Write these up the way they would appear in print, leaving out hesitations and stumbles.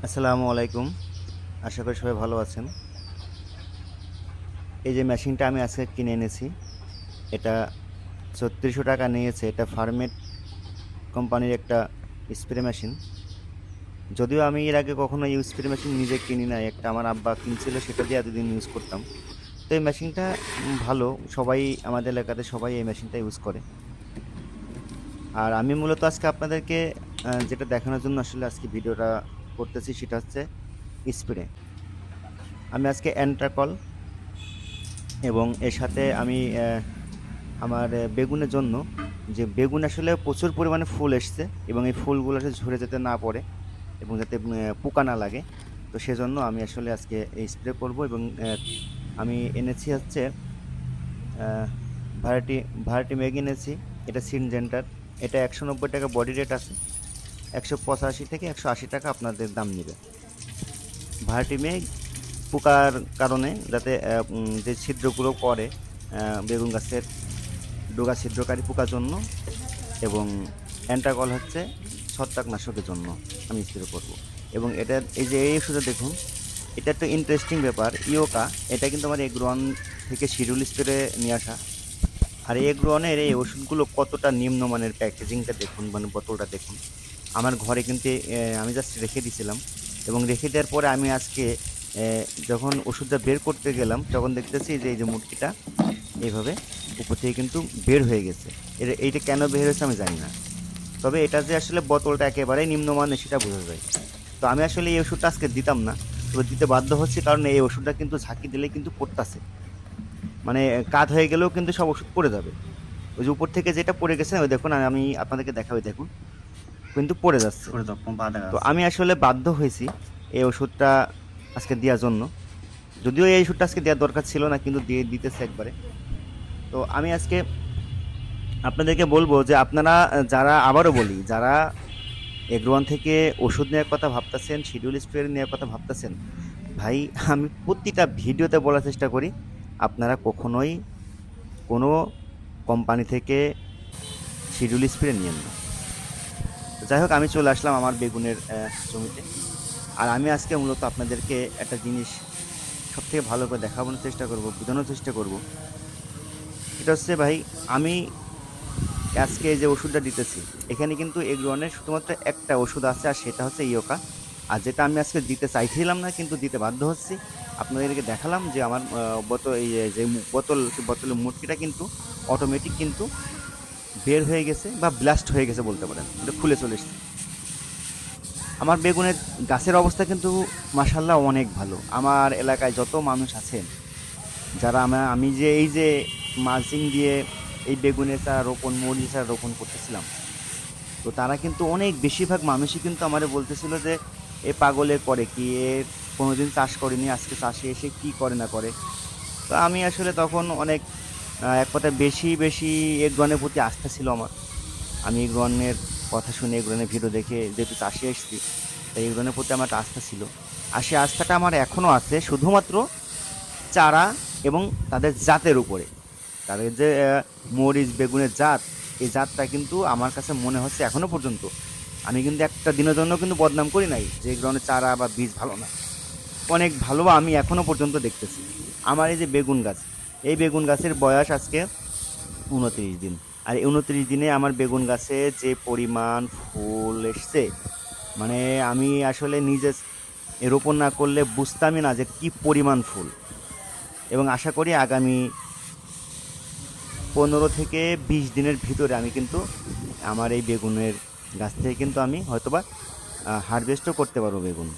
আসসালামু আলাইকুম। আশা করি সবাই ভালো আছেন। এই যে মেশিনটা আমি আজকে কিনে এনেছি, এটা ৳৩৬০০ নিয়েছে। এটা ফার্মেট কোম্পানির একটা স্প্রে মেশিন। যদিও আমি এর আগে কখনো এই স্প্রে মেশিন নিজে কিনি নাই। একটা আমার আব্বা কিনছিল, সেটা দিয়ে এতদিন ইউজ করতাম। তো এই মেশিনটা ভালো। সবাই আমাদের এলাকাতে সবাই এই মেশিনটা ইউজ করে। আর আমি মূলত আজকে আপনাদেরকে যেটা দেখানোর জন্য আসলে আজকে ভিডিওটা করতেছি সেটা হচ্ছে স্প্রে। আমি আজকে অ্যান্ট্রাকল এবং এর সাথে আমি আমার বেগুনের জন্য, যে বেগুন আসলে প্রচুর পরিমাণে ফুল এসছে এবং এই ফুলগুলো আসলে ঝরে যেতে না পড়ে এবং যাতে পোকা না লাগে, তো সেজন্য আমি আসলে আজকে এই স্প্রে করব। এবং আমি এনেছি হচ্ছে ভারাটি ভারাটি ম্যাগ এনেছি। এটা সিনজেন্টার। এটা ৳১৯০ বডি রেট আছে। ১৮৫ থেকে ১৮০ টাকা আপনাদের দাম নেবে। ভারাটি ম্যাগ পোকার কারণে যাতে যে ছিদ্রগুলো পড়ে বেগুন গাছের ডগা ছিদ্রকারী পোকার জন্য, এবং অ্যান্টাকল হচ্ছে ছত্রাকনাশকের জন্য আমি স্প্রে করব। এবং এটা এই যে এই ওষুধটা দেখুন, এটা একটা ইন্টারেস্টিং ব্যাপার। ইওকা, এটা কিন্তু আমার এগ্রোয়ান থেকে শিডিউল স্প্রে নিয়ে আসা। আর এগ্রোয়ানের এই ওষুধগুলো কতটা নিম্নমানের, প্যাকেজিংটা দেখুন, মানে বোতলটা দেখুন। আমার ঘরে কিন্তু আমি জাস্ট রেখে দিয়েছিলাম এবং রেখে দেওয়ার পরে আমি আজকে যখন ওষুধটা বের করতে গেলাম তখন দেখতেছি যে এই যে মুটকিটা এইভাবে উপর থেকে কিন্তু বের হয়ে গেছে। এইটা কেন বের হয়েছে আমি জানি না। তবে এটা যে আসলে বোতলটা একেবারেই নিম্নমানের সেটা বোঝা যায়। তো আমি আসলে এই ওষুধটা আজকে দিতাম না, তবে দিতে বাধ্য হচ্ছি, কারণ এই ওষুধটা কিন্তু ঝাঁকি দিলেই কিন্তু পড়তাছে। মানে কাত হয়ে গেলেও কিন্তু সব ওষুধ পড়ে যাবে। ওই যে উপর থেকে যেটা পড়ে গেছে ওই দেখুন, আমি আপনাদেরকে দেখাবো, দেখুন কিন্তু পড়ে যাচ্ছে। তো আমি আসলে বাধ্য হয়েছি এই ওষুধটা আজকে দেওয়ার জন্য। যদিও এই ওষুধটা আজকে দেওয়ার দরকার ছিল না, কিন্তু দিয়ে দিতেছে একবারে। তো আমি আজকে আপনাদেরকে বলবো যে আপনারা যারা, আবারও বলি, যারা এগ্রোয়ান থেকে ওষুধ নেওয়ার কথা ভাবতেছেন, শিডিউল স্প্রে নেওয়ার কথা ভাবতেছেন, ভাই আমি প্রতিটা ভিডিওতে বলার চেষ্টা করি আপনারা কখনোই কোনো কোম্পানি থেকে শিডিউল স্প্রে নিয়েন না। তো যাই হোক, আমি চলে আসলাম আমার বেগুনের জমিতে। আর আমি আজকে মূলত আপনাদেরকে একটা জিনিস সবথেকে ভালো করে দেখানোর চেষ্টা করব, বোঝানোর চেষ্টা করব। এটা হচ্ছে ভাই, আমি আজকে যে ওষুধটা দিতেছি, এখানে কিন্তু এগ্রোয়ানের শুধুমাত্র একটা ওষুধ আছে, আর সেটা হচ্ছে ইওকা। আর যেটা আমি আজকে দিতে চাইছিলাম না কিন্তু দিতে বাধ্য হচ্ছি, আপনাদেরকে দেখালাম যে আমার বোতল, এই যে বোতলের মুটকিটা কিন্তু অটোমেটিক কিন্তু বের হয়ে গেছে বা ব্লাস্ট হয়ে গেছে বলতে পারেন, এটা খুলে চলে এসেছে। আমার বেগুনের গাছের অবস্থা কিন্তু মাশাল্লাহ অনেক ভালো। আমার এলাকায় যত মানুষ আছেন, যারা আমি যে এই যে মালচিং দিয়ে এই বেগুনের চারা রোপণ, মরিচ চারা রোপণ করতেছিলাম, তো তারা কিন্তু অনেক বেশিরভাগ মানুষই কিন্তু আমারে বলতেছিল যে এ পাগলে করে কি, এ কোনোদিন চাষ করেনি, আজকে চাষে এসে কি করে না করে। তো আমি আসলে তখন অনেক এক কথায় বেশি বেশি এগ্রনের প্রতি আস্থা ছিল আমার। আমি এগ্রনের কথা শুনে, এগ্রনের ভিডিও দেখে যেহেতু চাষে এসেছি, তাই এগ্রনের প্রতি আমার একটা আস্থা ছিল। আর সেই আস্থাটা আমার এখনও আছে, শুধুমাত্র চারা এবং তাদের জাতের উপরে। তাদের যে মরিচ বেগুনের জাত, এই জাতটা কিন্তু আমার কাছে মনে হচ্ছে এখনও পর্যন্ত, আমি কিন্তু একটা দিনের জন্য কিন্তু বদনাম করি নাই যে এই ধরনের চারা বা বীজ ভালো না, অনেক ভালো আমি এখনও পর্যন্ত দেখতেছি। আমার এই যে বেগুন গাছ, এই বেগুন গাছের বয়স আজকে ২৯ দিন। আর ২৯ দিনে আমার বেগুন গাছে যে পরিমাণ ফুল এসছে, মানে আমি আসলে নিজে রোপণ না করলে বুঝতামই না যে কি পরিমাণ ফুল। এবং আশা করি আগামী ১৫ থেকে ২০ দিনের ভিতরে আমি কিন্তু আমার এই বেগুনের গাছ থেকে কিন্তু আমি হয়তোবা হারভেস্টও করতে পারবো বেগুন।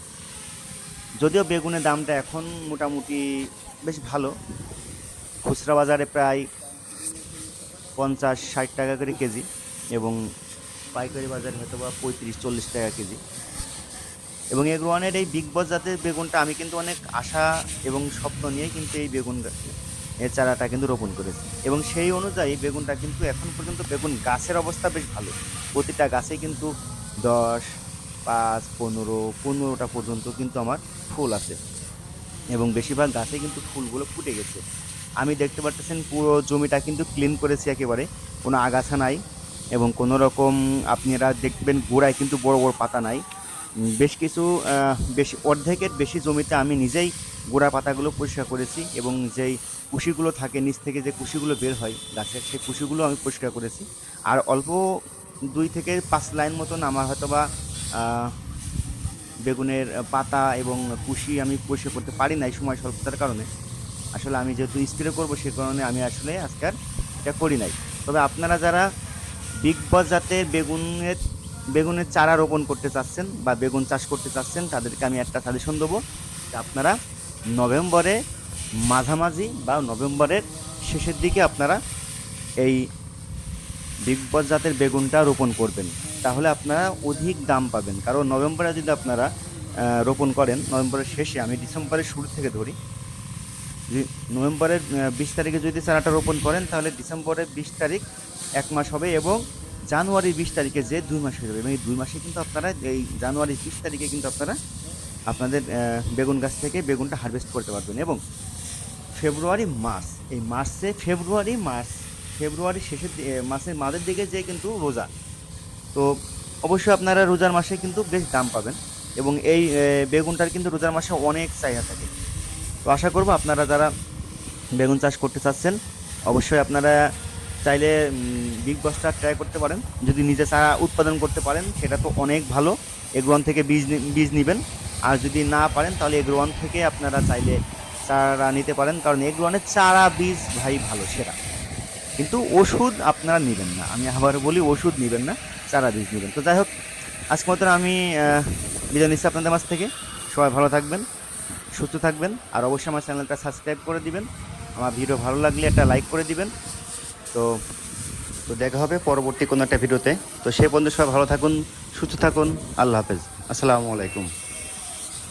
যদিও বেগুনের দামটা এখন মোটামুটি বেশ ভালো, খুচরা বাজারে প্রায় ৫০-৬০ টাকা করে কেজি, এবং পাইকারি বাজারে হয়তোবা ৩৫-৪০ টাকা কেজি। এবং এগ্রোয়ানের এই বিগ বস জাতের বেগুনটা আমি কিন্তু অনেক আশা এবং স্বপ্ন নিয়ে কিন্তু এই বেগুন এর চারাটা কিন্তু রোপণ করেছি, এবং সেই অনুযায়ী বেগুনটা কিন্তু এখন পর্যন্ত বেগুন গাছের অবস্থা বেশ ভালো। প্রতিটা গাছে কিন্তু ১০, ৫, ১৫টা পর্যন্ত কিন্তু আমার ফুল আছে, এবং বেশিরভাগ গাছে কিন্তু ফুলগুলো ফুটে গেছে। আমি দেখতে পারতেছেন পুরো জমিটা কিন্তু ক্লিন করেছি একেবারে, কোনো আগাছা নাই, এবং কোনো রকম আপনারা দেখবেন গোড়ায় কিন্তু বড় বড় পাতা নাই, বেশ কিছু বেশি অর্ধেকের বেশি জমিতে আমি নিজেই গোড়া পাতাগুলো পরিষ্কার করেছি, এবং যেই কুশিগুলো থাকে নিচ থেকে যে কুশিগুলো বের হয় গাছের, সেই কুশিগুলো আমি পরিষ্কার করেছি। আর অল্প 2 থেকে 5 লাইন মতন আমার হয়তোবা বেগুনের পাতা এবং কুশি আমি পরিষ্কার করতে পারি না এই সময় স্বল্পতার কারণে। আসলে আমি যেহেতু স্প্রে করবো সে কারণে আমি আসলে আজকে আর এটা করি নাই। তবে আপনারা যারা বিগ বস জাতের বেগুনের চারা রোপণ করতে চাচ্ছেন বা বেগুন চাষ করতে চাচ্ছেন, তাদেরকে আমি একটা সাজেশন দেবো যে আপনারা নভেম্বরে মাঝামাঝি বা নভেম্বরের শেষের দিকে আপনারা এই বিগ বস জাতের বেগুনটা রোপণ করবেন, তাহলে আপনারা অধিক দাম পাবেন। কারণ নভেম্বরে যদি আপনারা রোপণ করেন, নভেম্বরের শেষে, আমি ডিসেম্বরের শুরু থেকে ধরি, যে নভেম্বরের 20 তারিখে যদি চারাটা রোপণ করেন, তাহলে ডিসেম্বরের 20 তারিখ 1 মাস হবে, এবং জানুয়ারির 20 তারিখে যে 2 মাস হয়ে যাবে। এবং এই 2 মাসে কিন্তু আপনারা এই জানুয়ারির 20 তারিখে কিন্তু আপনারা আপনাদের বেগুন গাছ থেকে বেগুনটা হারভেস্ট করতে পারবেন। এবং ফেব্রুয়ারি মার্চ, এই মার্চে ফেব্রুয়ারি শেষের মাসের মাঝের দিকে যে কিন্তু রোজা, তো অবশ্যই আপনারা রোজার মাসে কিন্তু বেশ দাম পাবেন, এবং এই বেগুনটার কিন্তু রোজার মাসে অনেক চাহিদা থাকে। তো আশা করব আপনারা যারা বেগুন চাষ করতে চাচ্ছেন, অবশ্যই আপনারা চাইলে বিগ বসটা ট্রাই করতে পারেন। যদি নিজে চারা উৎপাদন করতে পারেন সেটা তো অনেক ভালো, এগ্রোয়ান থেকে বীজ নেবেন। আর যদি না পারেন তাহলে এগ্রোয়ান থেকে আপনারা চাইলে চারা নিতে পারেন, কারণ এগ্রোয়ানের চারা বীজ ভাই ভালো সেরা। কিন্তু ওষুধ আপনারা নেবেন না, আমি আবার বলি ওষুধ নেবেন না, চারা বীজ নেবেন। তো যাই হোক, আজকের মতন আমি বিদায় নিচ্ছি আপনাদের মাঝ থেকে। সবাই ভালো থাকবেন, সুস্থ থাকবেন, আর অবশ্যই আমার চ্যানেলটা সাবস্ক্রাইব করে দিবেন। আমার ভিডিও ভালো লাগলে একটা লাইক করে দিবেন। তো তো দেখা হবে পরবর্তী কোনো একটা ভিডিওতে। তো সে পর্যন্ত সবাই ভালো থাকুন, সুস্থ থাকুন। আল্লাহ হাফেজ, আসসালামু আলাইকুম।